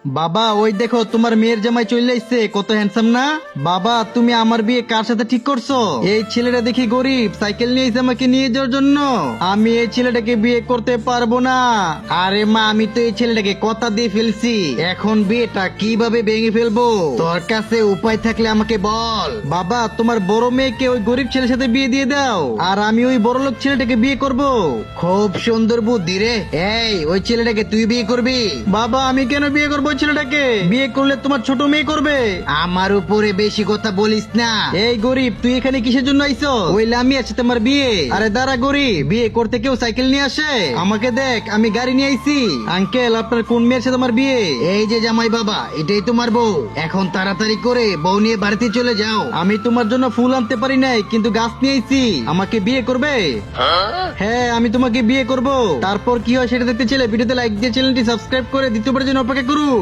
বাবা ওই দেখো তোমার মেয়ের জামাই চলে আসছে, কত হ্যান্ডসাম না। বাবা তুমি আমার বিয়ে কার সাথে ঠিক করছো? এই ছেলেটা দেখি গরিব, সাইকেল নিয়ে এসে আমাকে নিয়ে যাওয়ার জন্য। আমি এই ছেলেটাকে বিয়ে করতে পারবো না। আরে মা আমি তো এই ছেলেটাকে কথা দিয়ে ফেলছি, এখন বিয়েটা কিভাবে ভেঙে ফেলবো? তোর কাছে উপায় থাকলে আমাকে বল। বাবা তোমার বড় মেয়েকে ওই গরিব ছেলের সাথে বিয়ে দিয়ে দাও, আর আমি ওই বড় লোক ছেলেটাকে বিয়ে করব। খুব সুন্দর বুদ্ধি রে। এই ওই ছেলেটাকে তুই বিয়ে করবি? বাবা আমি কেন বিয়ে করবো ওই ছেলেটাকে? বিয়ে করলে তোমার ছোট মেয়ে করবে। আমার উপরে বেশি কথা বলিস না। এই গরিব তুই এখানে কিসের জন্য আইছো? ওই লামি আছে তোমার বিয়ে। আরে দাঁড়া গরিব, বিয়ে করতে কেউ সাইকেল নিয়ে আসে? আমাকে দেখ আমি গাড়ি নিয়ে আইছি। আঙ্কেল আপনার কোন মেয়ের সাথে তোমার বিয়ে? এই যে জামাই বাবা, এটাই তোমার বউ। এখন তাড়াতাড়ি করে বউ নিয়ে বাড়িতে চলে যাও। আমি তোমার জন্য ফুল আনতে পারি নাই, কিন্তু গাছ নিয়ে আইছি। আমাকে বিয়ে করবে? হ্যাঁ আমি তোমাকে বিয়ে করব। তারপর কি হয় সেটা দেখতে চাইলে ভিডিওতে লাইক দিয়ে চ্যানেলটি সাবস্ক্রাইব করে দ্বিতীয়বার জন্য অপেক্ষা করুন।